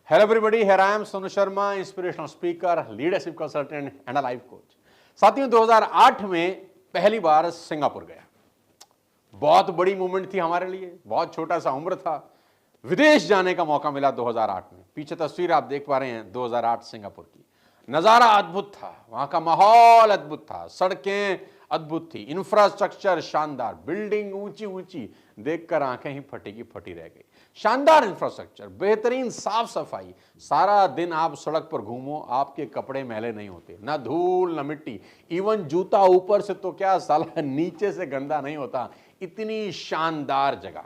Hello everybody, here I am Sonu Sharma, inspirational speaker, leadership consultant and a life coach। साथियों 2008 में पहली बार Singapore गया। बहुत बड़ी मूवमेंट थी हमारे लिए, बहुत छोटा सा उम्र था, विदेश जाने का मौका मिला 2008 में। पीछे तस्वीर आप देख पा रहे हैं 2008 सिंगापुर की। नज़ारा अद्भुत था, वहाँ का माहौल अद्भुत था, सड़कें अद्भुत थी, इंफ्रास्ट्रक्चर शानदार, बिल्डिंग ऊंची ऊंची, देखकर आंखें ही फटी की फटी रह गई। शानदार इंफ्रास्ट्रक्चर, बेहतरीन साफ सफाई, सारा दिन आप सड़क पर घूमो, आपके कपड़े मैले नहीं होते, ना धूल न मिट्टी, इवन जूता ऊपर से तो क्या साला नीचे से गंदा नहीं होता, इतनी शानदार जगह।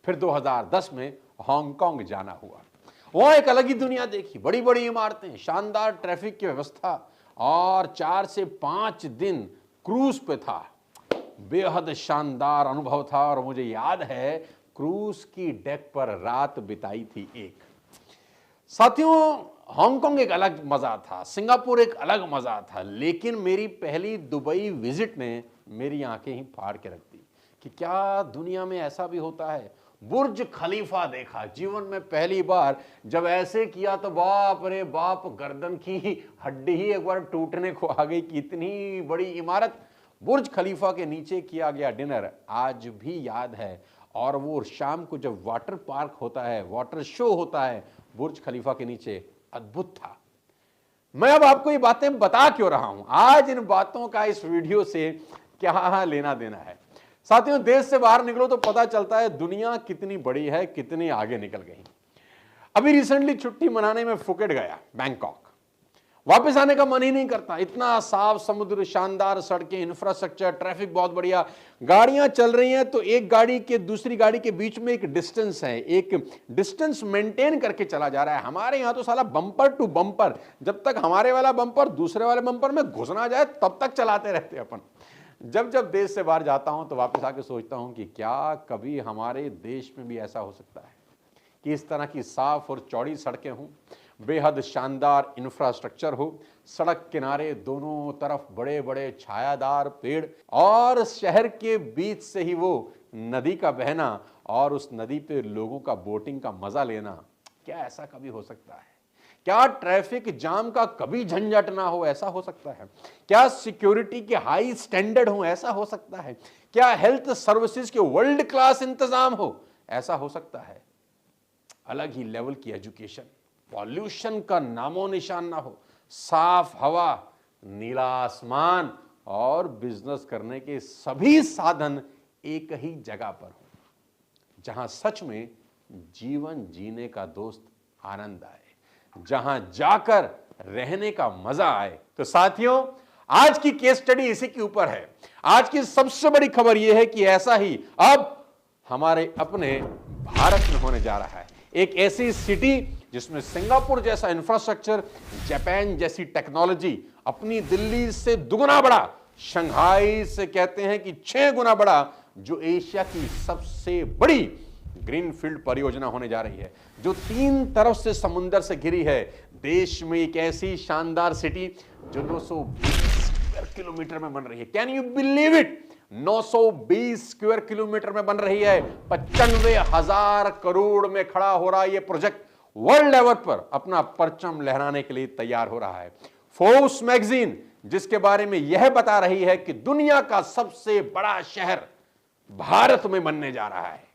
फिर 2010 में हांगकांग जाना हुआ, वहां एक अलग ही दुनिया देखी, बड़ी बड़ी इमारतें, शानदार ट्रैफिक की व्यवस्था, और 4 से 5 दिन क्रूज पे था। बेहद शानदार अनुभव था और मुझे याद है क्रूज की डेक पर रात बिताई थी एक। साथियों हांगकांग एक अलग मजा था, सिंगापुर एक अलग मजा था, लेकिन मेरी पहली दुबई विजिट ने मेरी आंखें ही फाड़ के रख दी कि क्या दुनिया में ऐसा भी होता है। बुर्ज खलीफा देखा जीवन में पहली बार, जब ऐसे किया तो बाप रे बाप, गर्दन की हड्डी ही एक बार टूटने को आ गई कि इतनी बड़ी इमारत। बुर्ज खलीफा के नीचे किया गया डिनर आज भी याद है, और वो शाम को जब वाटर पार्क होता है, वाटर शो होता है बुर्ज खलीफा के नीचे, अद्भुत था। मैं अब आपको ये बातें बता क्यों रहा हूं, आज इन बातों का इस वीडियो से क्या लेना देना है। साथियों देश से बाहर निकलो तो पता चलता है दुनिया कितनी बड़ी है, कितनी आगे निकल गई। अभी रिसेंटली छुट्टी मनाने में फुकेट गया, बैंकॉक, वापस आने का मन ही नहीं करता। इतना साफ समुद्र, शानदार सड़कें, इंफ्रास्ट्रक्चर, ट्रैफिक बहुत बढ़िया, गाड़ियां चल रही हैं तो एक गाड़ी के दूसरी गाड़ी के बीच में एक डिस्टेंस है, एक डिस्टेंस मेंटेन करके चला जा रहा है। हमारे यहां तो साला बम्पर टू बम्पर, जब तक हमारे वाला बम्पर दूसरे वाले बम्पर में घुस ना जाए तब तक चलाते रहते अपन। जब जब देश से बाहर जाता हूं तो वापस आके सोचता हूं कि क्या कभी हमारे देश में भी ऐसा हो सकता है कि इस तरह की साफ और चौड़ी सड़कें हों, बेहद शानदार इंफ्रास्ट्रक्चर हो, सड़क किनारे दोनों तरफ बड़े बड़े छायादार पेड़, और शहर के बीच से ही वो नदी का बहना और उस नदी पे लोगों का बोटिंग का मजा लेना। क्या ऐसा कभी हो सकता है? क्या ट्रैफिक जाम का कभी झंझट ना हो, ऐसा हो सकता है? क्या सिक्योरिटी के हाई स्टैंडर्ड हो, ऐसा हो सकता है? क्या हेल्थ सर्विसेज के वर्ल्ड क्लास इंतजाम हो, ऐसा हो सकता है? अलग ही लेवल की एजुकेशन, पॉल्यूशन का नामो निशान ना हो, साफ हवा, नीला आसमान और बिजनेस करने के सभी साधन एक ही जगह पर हो, जहां सच में जीवन जीने का दोस्त आनंद आए, जहां जाकर रहने का मजा आए। तो साथियों आज की केस स्टडी इसी के ऊपर है। आज की सबसे बड़ी खबर यह है कि ऐसा ही अब हमारे अपने भारत में होने जा रहा है। एक ऐसी सिटी जिसमें सिंगापुर जैसा इंफ्रास्ट्रक्चर, जापान जैसी टेक्नोलॉजी, अपनी दिल्ली से दुगना बड़ा, शंघाई से कहते हैं कि 6 गुना बड़ा, जो एशिया की सबसे बड़ी ग्रीनफील्ड परियोजना होने जा रही है, जो 3 तरफ से समुंदर से घिरी है। देश में एक ऐसी शानदार सिटी जो 920 स्क्वायर किलोमीटर में बन रही है। Can you believe it? 920 square kilometre में बन रही है। 95,000 करोड़ में खड़ा हो रहा है ये प्रोजेक्ट, वर्ल्ड लेवल पर अपना परचम लहराने के लिए तैयार हो रहा है। फोर्ब्स मैगजीन जिसके बारे में यह बता रही है कि दुनिया का सबसे बड़ा शहर भारत में बनने जा रहा है।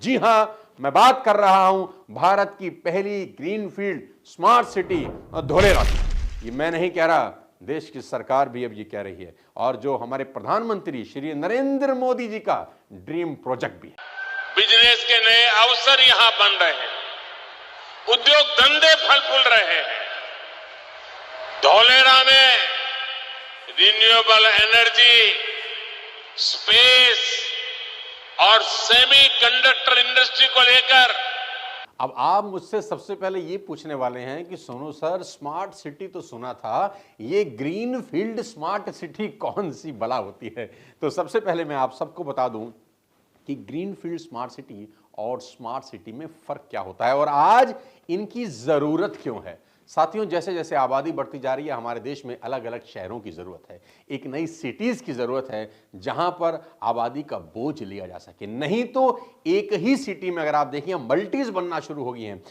जी हां, मैं बात कर रहा हूं भारत की पहली ग्रीनफील्ड स्मार्ट सिटी धोलेरा की। ये मैं नहीं कह रहा, देश की सरकार भी अब ये कह रही है, और जो हमारे प्रधानमंत्री श्री नरेंद्र मोदी जी का ड्रीम प्रोजेक्ट भी है। बिजनेस के नए अवसर यहां बन रहे हैं, उद्योग धंधे फल फूल रहे हैं। धोलेरा में रिन्यूएबल एनर्जी, स्पेस और सेमीकंडक्टर इंडस्ट्री को लेकर। अब आप मुझसे सबसे पहले ये पूछने वाले हैं कि सोनू सर, स्मार्ट सिटी तो सुना था, ये ग्रीन फील्ड स्मार्ट सिटी कौन सी भला होती है? तो सबसे पहले मैं आप सबको बता दूं कि ग्रीन फील्ड स्मार्ट सिटी और स्मार्ट सिटी में फर्क क्या होता है और आज इनकी जरूरत क्यों है। साथियों जैसे जैसे आबादी बढ़ती जा रही है, हमारे देश में अलग अलग शहरों की ज़रूरत है, एक नई सिटीज़ की ज़रूरत है जहां पर आबादी का बोझ लिया जा सके। नहीं तो एक ही सिटी में अगर आप देखिए मल्टीज़ बनना शुरू हो गई हैं,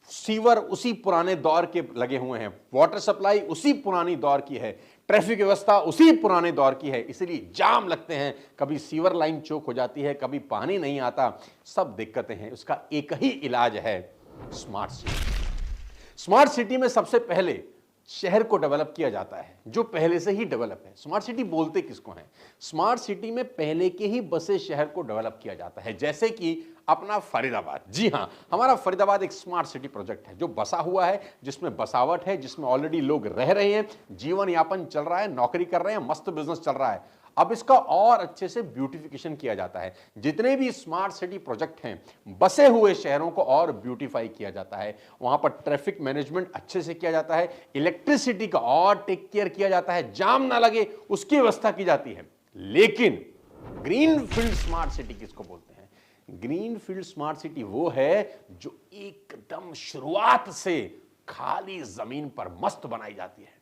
सीवर उसी पुराने दौर के लगे हुए हैं, वाटर सप्लाई उसी पुरानी दौर की है, ट्रैफिक व्यवस्था उसी पुराने दौर की है, इसलिए जाम लगते हैं, कभी सीवर लाइन चोक हो जाती है, कभी पानी नहीं आता, सब दिक्कतें हैं। उसका एक ही इलाज है, स्मार्ट सिटी। स्मार्ट सिटी में सबसे पहले शहर को डेवलप किया जाता है, जो पहले से ही डेवलप है। स्मार्ट सिटी बोलते किसको हैं? स्मार्ट सिटी में पहले के ही बसे शहर को डेवलप किया जाता है, जैसे कि अपना फरीदाबाद। जी हां, हमारा फरीदाबाद एक स्मार्ट सिटी प्रोजेक्ट है जो बसा हुआ है, जिसमें बसावट है, जिसमें ऑलरेडी लोग रह रहे हैं, जीवन यापन चल रहा है, नौकरी कर रहे हैं, मस्त बिजनेस चल रहा है। अब इसका और अच्छे से ब्यूटिफिकेशन किया जाता है। जितने भी स्मार्ट सिटी प्रोजेक्ट हैं, बसे हुए शहरों को और ब्यूटीफाई किया जाता है। वहां पर ट्रैफिक मैनेजमेंट अच्छे से किया जाता है, इलेक्ट्रिसिटी का और टेक केयर किया जाता है, जाम ना लगे उसकी व्यवस्था की जाती है। लेकिन ग्रीनफील्ड स्मार्ट सिटी किसको बोलते हैं? ग्रीनफील्ड स्मार्ट सिटी वो है जो एकदम शुरुआत से खाली जमीन पर मस्त बनाई जाती है,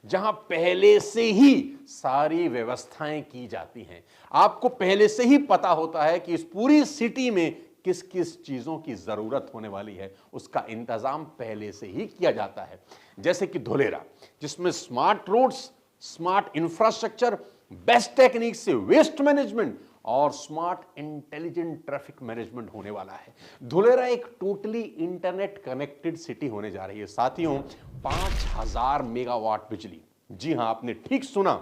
जहां पहले से ही सारी व्यवस्थाएं की जाती हैं। आपको पहले से ही पता होता है कि इस पूरी सिटी में किस किस चीजों की जरूरत होने वाली है, उसका इंतजाम पहले से ही किया जाता है। जैसे कि धुलेरा, जिसमें smart roads, smart infrastructure, best technique से वेस्ट मैनेजमेंट और स्मार्ट इंटेलिजेंट ट्रैफिक मैनेजमेंट होने वाला है। धुलेरा एक टोटली इंटरनेट कनेक्टेड सिटी होने जा रही है। साथियों, 5000 मेगावाट बिजली, जी हां आपने ठीक सुना,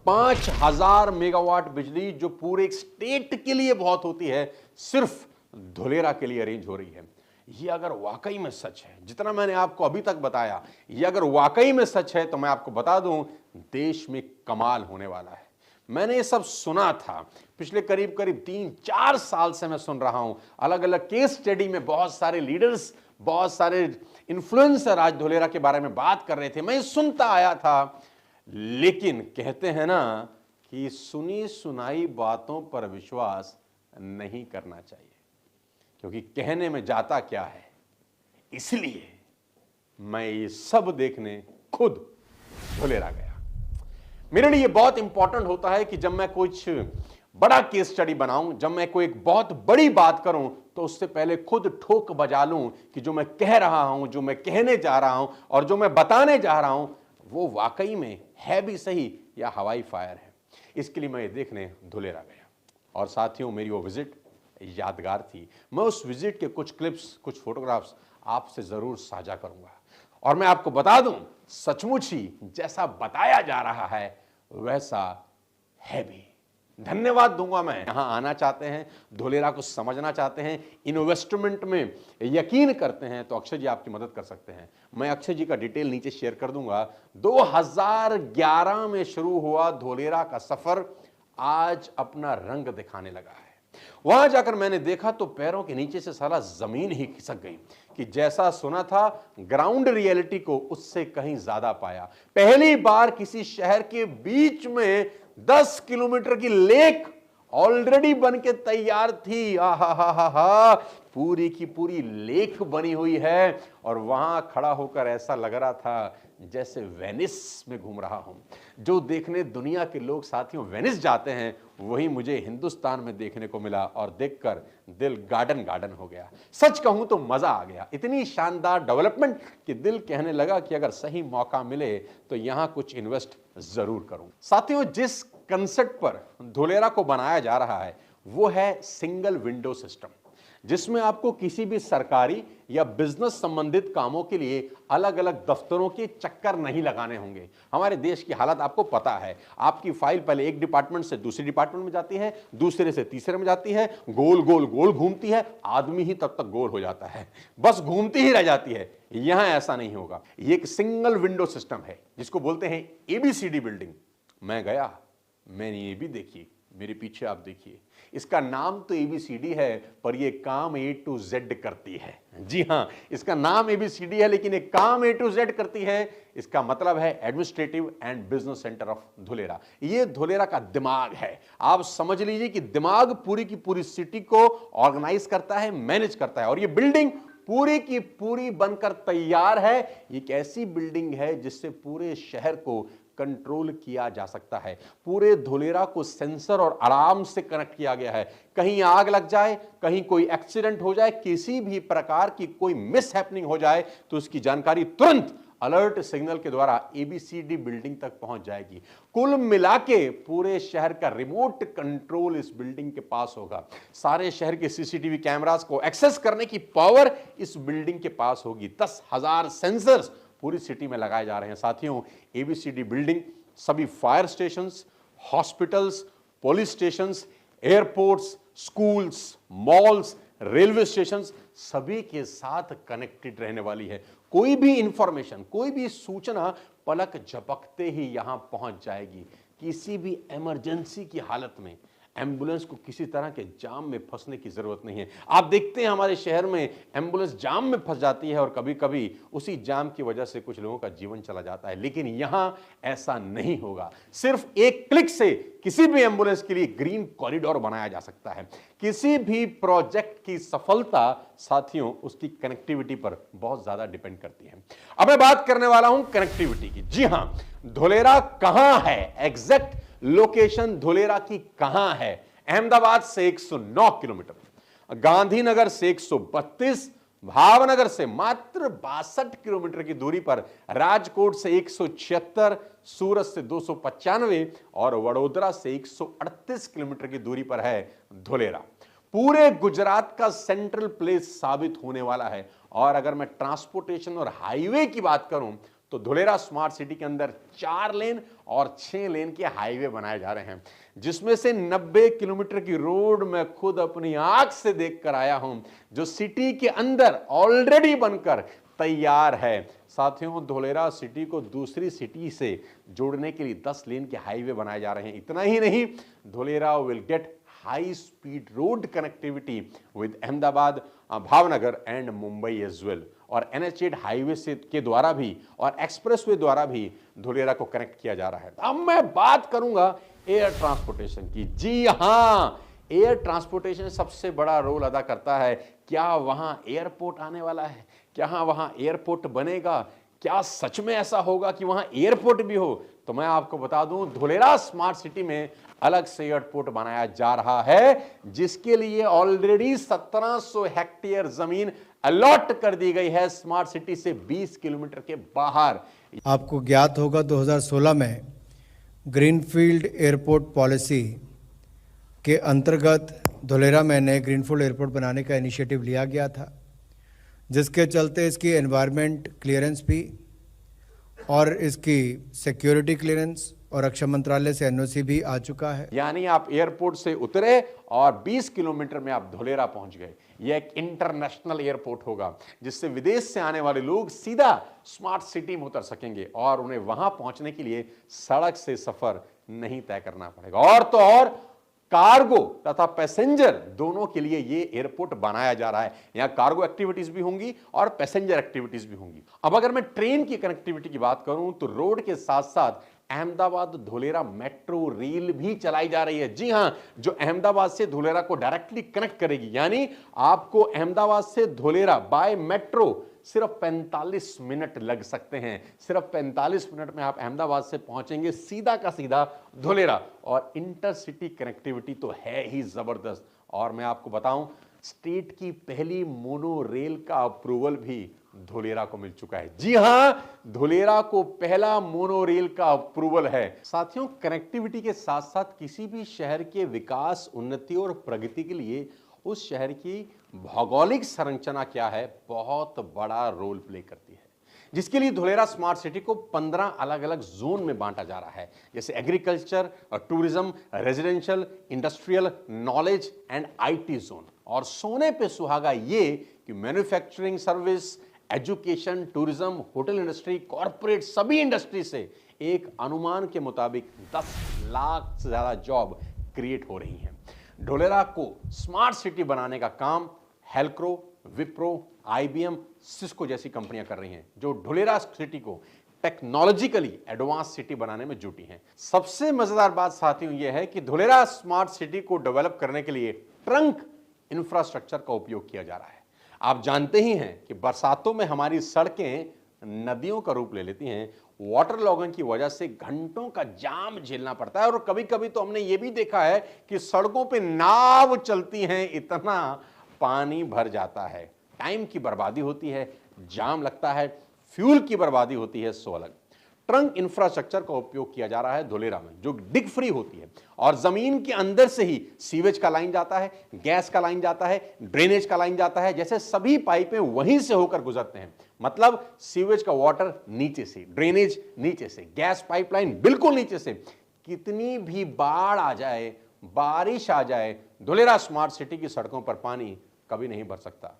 5000 मेगावाट बिजली जो पूरे एक स्टेट के लिए बहुत होती है, सिर्फ धुलेरा के लिए अरेंज हो रही है। ये अगर वाकई में सच है, जितना मैंने आपको अभी तक बताया, ये अगर वाकई में सच है, तो मैं आपको बता दूं, देश में कमाल होने वाला है। मैंने ये सब सुना था, पिछले करीब 3-4 साल से मैं सुन रहा हूं। अलग अलग केस स्टडी में बहुत सारे लीडर्स, बहुत सारे इन्फ्लुएंसर आज धुलेरा के बारे में बात कर रहे थे, मैं सुनता आया था। लेकिन कहते हैं ना कि सुनी सुनाई बातों पर विश्वास नहीं करना चाहिए, क्योंकि कहने में जाता क्या है। इसलिए मैं ये सब देखने खुद धुलेरा गया। मेरे लिए बहुत इंपॉर्टेंट होता है कि जब मैं कुछ बड़ा केस स्टडी बनाऊं, जब मैं कोई एक बहुत बड़ी बात करूं, तो उससे पहले खुद ठोक बजा लूं कि जो मैं कह रहा हूं, जो मैं कहने जा रहा हूं और जो मैं बताने जा रहा हूं, वो वाकई में है भी सही या हवाई फायर है। इसके लिए मैं ये देखने धुलेरा गया। और साथियों, मेरी वो विजिट यादगार थी। मैं उस विजिट के कुछ क्लिप्स, कुछ फोटोग्राफ्स आपसे जरूर साझा करूंगा। और मैं आपको बता दूं, सचमुच ही जैसा बताया जा रहा है वैसा है भी। धन्यवाद दूंगा मैं। यहां आना चाहते हैं, धुलेरा को समझना चाहते हैं, इन्वेस्टमेंट में यकीन करते हैं, तो अक्षय जी आपकी मदद कर सकते हैं। मैं अक्षय जी का डिटेल नीचे शेयर कर दूंगा। 2011 में शुरू हुआ धुलेरा का सफर आज अपना रंग दिखाने लगा है। वहां जाकर मैंने देखा तो पैरों के नीचे से सारा जमीन ही खिसक गई कि जैसा सुना था, ग्राउंड रियलिटी को उससे कहीं ज्यादा पाया। पहली बार किसी शहर के बीच में 10 किलोमीटर की लेक ऑलरेडी बन के तैयार थी। आहा, पूरी की पूरी लेक बनी हुई है और वहां खड़ा होकर ऐसा लग रहा था जैसे वेनिस में घूम रहा हूं। जो देखने दुनिया के लोग साथियों वेनिस जाते हैं, वही मुझे हिंदुस्तान में देखने को मिला और देखकर दिल गार्डन गार्डन हो गया। सच कहूं तो मजा आ गया। इतनी शानदार डेवलपमेंट कि दिल कहने लगा कि अगर सही मौका मिले तो यहां कुछ इन्वेस्ट जरूर करूं। साथियों, जिस कंसेप्ट पर धुलेरा को बनाया जा रहा है वो है सिंगल विंडो सिस्टम, जिसमें आपको किसी भी सरकारी या बिजनेस संबंधित कामों के लिए अलग अलग दफ्तरों के चक्कर नहीं लगाने होंगे। हमारे देश की हालत आपको पता है, आपकी फाइल पहले एक डिपार्टमेंट से दूसरी डिपार्टमेंट में जाती है, दूसरे से तीसरे में जाती है, गोल गोल गोल घूमती है, आदमी ही तब तक गोल हो जाता है, बस घूमती ही रह जाती है। यहां ऐसा नहीं होगा। ये एक सिंगल विंडो सिस्टम है जिसको बोलते हैं एबीसीडी बिल्डिंग। मैं गया, मैंने ये भी देखी, मेरे पीछे आप देखिए, इसका नाम तो एबीसीडी है पर ये काम A to Z करती है। जी हां, इसका नाम एबीसीडी है लेकिन एक काम A to Z करती है। इसका मतलब है administrative and business centre of Dholera. ये धुलेरा का दिमाग है। आप समझ लीजिए कि दिमाग पूरी की पूरी सिटी को ऑर्गेनाइज करता है, मैनेज करता है। और ये बिल्डिंग पूरी की पूरी बनकर तैयार है। ये एक ऐसी बिल्डिंग है जिससे पूरे शहर को कंट्रोल किया जा सकता है। पूरे धोलेरा को सेंसर और अलार्म से कनेक्ट किया गया है। कहीं आग लग जाए, कहीं कोई एक्सीडेंट हो जाए, किसी भी प्रकार की कोई मिस हैपनिंग हो जाए तो उसकी जानकारी तुरंत अलर्ट सिग्नल के द्वारा एबीसीडी बिल्डिंग तक पहुंच जाएगी। कुल मिलाके पूरे शहर का रिमोट कंट्रोल इस बिल्डिंग के पास होगा। सारे शहर के सीसीटीवी कैमरास को एक्सेस करने की पावर इस बिल्डिंग के पास होगी। 10,000 सेंसर्स पूरी सिटी में लगाए जा रहे हैं। साथियों, एबीसीडी बिल्डिंग सभी fire stations, hospitals, police stations, airports, schools, malls, railway stations सभी के साथ कनेक्टेड रहने वाली है। कोई भी इंफॉर्मेशन, कोई भी सूचना पलक झपकते ही यहां पहुंच जाएगी। किसी भी इमरजेंसी की हालत में एम्बुलेंस को किसी तरह के जाम में फंसने की जरूरत नहीं है। आप देखते हैं हमारे शहर में एम्बुलेंस जाम में फंस जाती है और कभी कभी उसी जाम की वजह से कुछ लोगों का जीवन चला जाता है, लेकिन यहां ऐसा नहीं होगा। सिर्फ एक क्लिक से किसी भी एम्बुलेंस के लिए ग्रीन कॉरिडोर बनाया जा सकता है। किसी भी प्रोजेक्ट की सफलता साथियों उसकी कनेक्टिविटी पर बहुत ज्यादा डिपेंड करती है। अब मैं बात करने वाला हूं कनेक्टिविटी की। जी हां, धोलेरा कहां है, एग्जैक्ट लोकेशन धोलेरा की कहां है? अहमदाबाद से 109 किलोमीटर, गांधीनगर से 132, भावनगर से मात्र 62 किलोमीटर की दूरी पर, राजकोट से 176, सूरत से 295 और वडोदरा से 138 किलोमीटर की दूरी पर है धोलेरा। पूरे गुजरात का सेंट्रल प्लेस साबित होने वाला है। और अगर मैं ट्रांसपोर्टेशन और हाईवे की बात करूं तो धोलेरा स्मार्ट सिटी के अंदर 4 लेन और 6 लेन के हाईवे बनाए जा रहे हैं, जिसमें से 90 किलोमीटर की रोड मैं खुद अपनी आंख से देख कर आया हूं, जो सिटी के अंदर ऑलरेडी बनकर तैयार है। साथियों, धोलेरा सिटी को दूसरी सिटी से जोड़ने के लिए 10 लेन के हाईवे बनाए जा रहे हैं। इतना ही नहीं, Dholera will get high speed road connectivity with Ahmedabad, Bhavnagar and Mumbai as well. और NH8 हाईवे से के द्वारा भी और एक्सप्रेसवे द्वारा भी धोलेरा को कनेक्ट किया जा रहा है। अब मैं बात करूंगा एयर ट्रांसपोर्टेशन की। जी हां, एयर ट्रांसपोर्टेशन सबसे बड़ा रोल अदा करता है। क्या वहां एयरपोर्ट आने वाला है? क्या वहां एयरपोर्ट बनेगा? क्या सच में ऐसा होगा कि वहां एयरपोर्ट भी हो? तो मैं आपको बता दूं, धोलेरा स्मार्ट सिटी में अलग से एयरपोर्ट बनाया जा रहा है, जिसके लिए ऑलरेडी 1700 हेक्टेयर जमीन अलॉट कर दी गई है स्मार्ट सिटी से 20 किलोमीटर के बाहर। आपको ज्ञात होगा 2016 में ग्रीनफील्ड एयरपोर्ट पॉलिसी के अंतर्गत धोलेरा में नए ग्रीनफील्ड एयरपोर्ट बनाने का इनिशिएटिव लिया गया था, जिसके चलते इसकी एनवायरनमेंट क्लियरेंस भी और इसकी सिक्योरिटी क्लियरेंस और रक्षा मंत्रालय से एनओसी भी आ चुका है। यानी आप एयरपोर्ट से उतरे और 20 किलोमीटर में आप धोलेरा पहुंच गए। यह एक इंटरनेशनल एयरपोर्ट होगा, जिससे विदेश से आने वाले लोग सीधा स्मार्ट सिटी में उतर सकेंगे और उन्हें वहां पहुंचने के लिए सड़क से सफर नहीं तय करना पड़ेगा। और तो और कार्गो तथा पैसेंजर दोनों के लिए यह एयरपोर्ट बनाया जा रहा है। यहां कार्गो एक्टिविटीज भी होंगी और पैसेंजर एक्टिविटीज भी होंगी। अब अगर मैं ट्रेन की कनेक्टिविटी की बात करूं तो रोड के साथ साथ अहमदाबाद धोलेरा मेट्रो रेल भी चलाई जा रही है। जी हां, जो अहमदाबाद से धोलेरा को डायरेक्टली कनेक्ट करेगी। यानी आपको अहमदाबाद से धोलेरा बाय मेट्रो सिर्फ 45 मिनट लग सकते हैं। सिर्फ 45 मिनट में आप अहमदाबाद से पहुंचेंगे सीधा का सीधा धोलेरा। और इंटरसिटी कनेक्टिविटी तो है ही जबरदस्त। और मैं आपको बताऊं, स्टेट की पहली मोनो रेल का अप्रूवल भी धोलेरा को मिल चुका है। जी हां, धोलेरा को पहला मोनो रेल का अप्रूवल है। साथियों, कनेक्टिविटी के साथ साथ किसी भी शहर के विकास, उन्नति और प्रगति के लिए उस शहर की भौगोलिक संरचना क्या है, बहुत बड़ा रोल प्ले करती है, जिसके लिए धोलेरा स्मार्ट सिटी को 15 अलग अलग जोन में बांटा जा रहा है, जैसे agriculture, tourism, residential, industrial, knowledge and IT zone. और सोने पे सुहागा ये कि manufacturing, service, education, tourism, hotel industry, corporate सभी इंडस्ट्री से एक अनुमान के मुताबिक 10 लाख से ज्यादा जॉब क्रिएट हो रही हैं। धोलेरा को स्मार्ट सिटी बनाने का काम हेल्क्रो, विप्रो, IBM, सिस्को जैसी कंपनियां कर रही हैं, जो धोलेरा सिटी को टेक्नोलॉजिकली एडवांस सिटी बनाने में जुटी हैं। सबसे मजेदार बात साथियों यह है कि धोलेरा स्मार्ट सिटी को डेवलप करने के लिए ट्रंक इंफ्रास्ट्रक्चर का उपयोग किया जा रहा है। आप जानते ही हैं कि बरसातों में हमारी सड़कें नदियों का रूप ले लेती हैं। वाटर लॉगिंग की वजह से घंटों का जाम झेलना पड़ता है और कभी कभी तो हमने ये भी देखा है कि सड़कों पे नाव चलती हैं, इतना पानी भर जाता है, टाइम की बर्बादी होती है, जाम लगता है, फ्यूल की बर्बादी होती है, सो अलग। ट्रंक इंफ्रास्ट्रक्चर का उपयोग किया जा रहा है धोलेरा में, जो डिग फ्री होती है और जमीन के अंदर से ही सीवेज का लाइन जाता है, गैस का लाइन जाता है, ड्रेनेज का लाइन जाता है, जैसे सभी पाइपें वहीं से होकर गुजरते हैं। मतलब सीवेज का वाटर नीचे से, ड्रेनेज नीचे से, गैस पाइपलाइन बिल्कुल नीचे से। कितनी भी बाढ़ आ जाए, बारिश आ जाए, धोलेरा स्मार्ट सिटी की सड़कों पर पानी कभी नहीं भर सकता।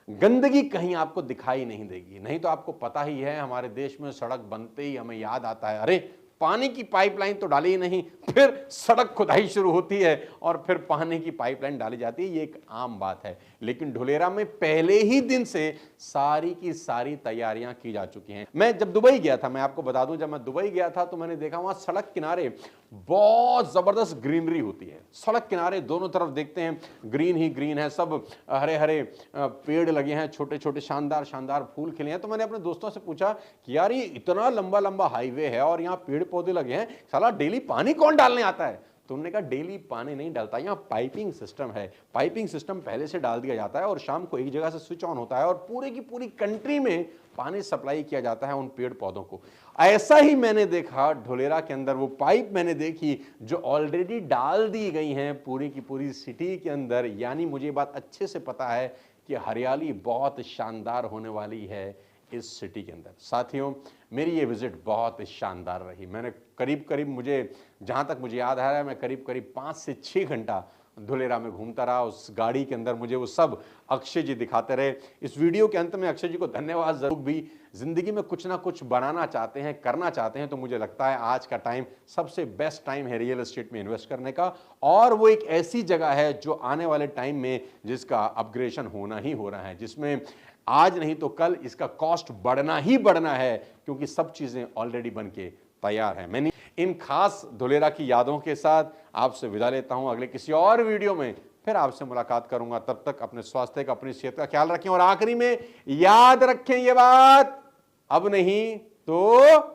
गंदगी कहीं आपको दिखाई नहीं देगी। नहीं तो आपको पता ही है, हमारे देश में सड़क बनते ही हमें याद आता है, अरे पानी की पाइपलाइन तो डाली ही नहीं, फिर सड़क खुदाई शुरू होती है और फिर पानी की पाइपलाइन डाली जाती है। ये एक आम बात है, लेकिन धोलेरा में पहले ही दिन से सारी की सारी तैयारियां की जा चुकी हैं। मैं जब दुबई गया था, मैं आपको बता दूं, जब मैं दुबई गया था तो मैंने देखा वहां सड़क किनारे बहुत जबरदस्त ग्रीनरी होती है। सड़क किनारे दोनों तरफ देखते हैं ग्रीन ही ग्रीन है, सब हरे हरे पेड़ लगे हैं, छोटे छोटे शानदार शानदार फूल खिले हैं। तो मैंने अपने दोस्तों से पूछा कि यार ये इतना लंबा लंबा हाईवे है और यहाँ पेड़ पौधे लगे हैं, साला डेली पानी कौन डालने आता है? तो उन्होंने कहा डेली पानी नहीं डालता, यहाँ पाइपिंग सिस्टम है। पाइपिंग सिस्टम पहले से डाल दिया जाता है और शाम को एक जगह से स्विच ऑन होता है और पूरे की पूरी कंट्री में पानी सप्लाई किया जाता है उन पेड़ पौधों को। ऐसा ही मैंने देखा धोलेरा के अंदर, वो पाइप मैंने देखी जो ऑलरेडी डाल दी गई हैं पूरी की पूरी सिटी के अंदर। यानी मुझे बात अच्छे से पता है कि हरियाली बहुत शानदार होने वाली है इस सिटी के अंदर। साथियों, मेरी ये विजिट बहुत शानदार रही। मैंने करीब करीब, मुझे जहाँ तक मुझे याद आ रहा है, मैं करीब करीब 5 से 6 घंटा धोलेरा में घूमता रहा। उस गाड़ी के अंदर मुझे वो सब अक्षय जी दिखाते रहे। इस वीडियो के अंत में अक्षय जी को धन्यवाद जरूर। भी जिंदगी में कुछ ना कुछ बनाना चाहते हैं, करना चाहते हैं, तो मुझे लगता है आज का टाइम सबसे बेस्ट टाइम है रियल एस्टेट में इन्वेस्ट करने का। और वो एक ऐसी जगह है जो आने वाले टाइम में जिसका अपग्रेडेशन होना ही हो रहा है, जिसमें आज नहीं तो कल इसका कॉस्ट बढ़ना ही बढ़ना है, क्योंकि सब चीजें ऑलरेडी बन के तैयार है। मैंने इन खास धोलेरा की यादों के साथ आपसे विदा लेता हूं। अगले किसी और वीडियो में फिर आपसे मुलाकात करूंगा। तब तक अपने स्वास्थ्य का, अपनी सेहत का ख्याल रखें और आखिरी में याद रखें ये बात, अब नहीं तो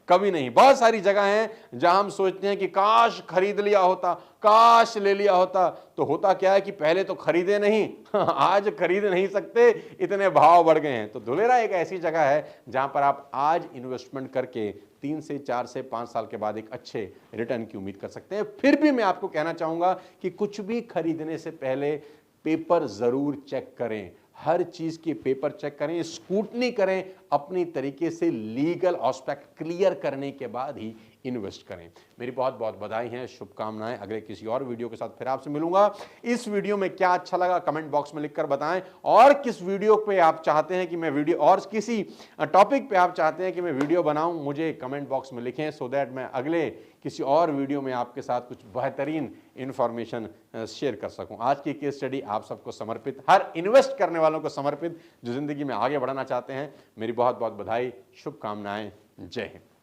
कभी नहीं। बहुत सारी जगह हैं जहां हम सोचते हैं कि काश खरीद लिया होता, काश ले लिया होता। तो होता क्या है कि पहले तो खरीदे नहीं, आज खरीद नहीं सकते, इतने भाव बढ़ गए हैं। तो धोलेरा एक ऐसी जगह है जहां पर आप आज इन्वेस्टमेंट करके 3 से 4 से 5 साल के बाद एक अच्छे रिटर्न की उम्मीद कर सकते हैं। फिर भी मैं आपको कहना चाहूंगा कि कुछ भी खरीदने से पहले पेपर जरूर चेक करें, हर चीज के पेपर चेक करें, स्क्रूटनी करें, अपनी तरीके से लीगल एस्पेक्ट क्लियर करने के बाद ही इन्वेस्ट करें। मेरी बहुत बहुत बधाई है, शुभकामनाएं। अगले किसी और वीडियो के साथ फिर आपसे मिलूंगा। इस वीडियो में क्या अच्छा लगा कमेंट बॉक्स में लिखकर बताएं, और किस वीडियो पे आप चाहते हैं कि मैं वीडियो, और किसी टॉपिक पे आप चाहते हैं कि मैं वीडियो बनाऊं, मुझे कमेंट बॉक्स में लिखें, सो दैट मैं अगले किसी और वीडियो में आपके साथ कुछ बेहतरीन इंफॉर्मेशन शेयर कर सकूं। आज की केस स्टडी आप सबको समर्पित, हर इन्वेस्ट करने वालों को समर्पित जो जिंदगी में आगे बढ़ना चाहते हैं। मेरी बहुत बहुत बधाई, शुभकामनाएं। जय हिंद।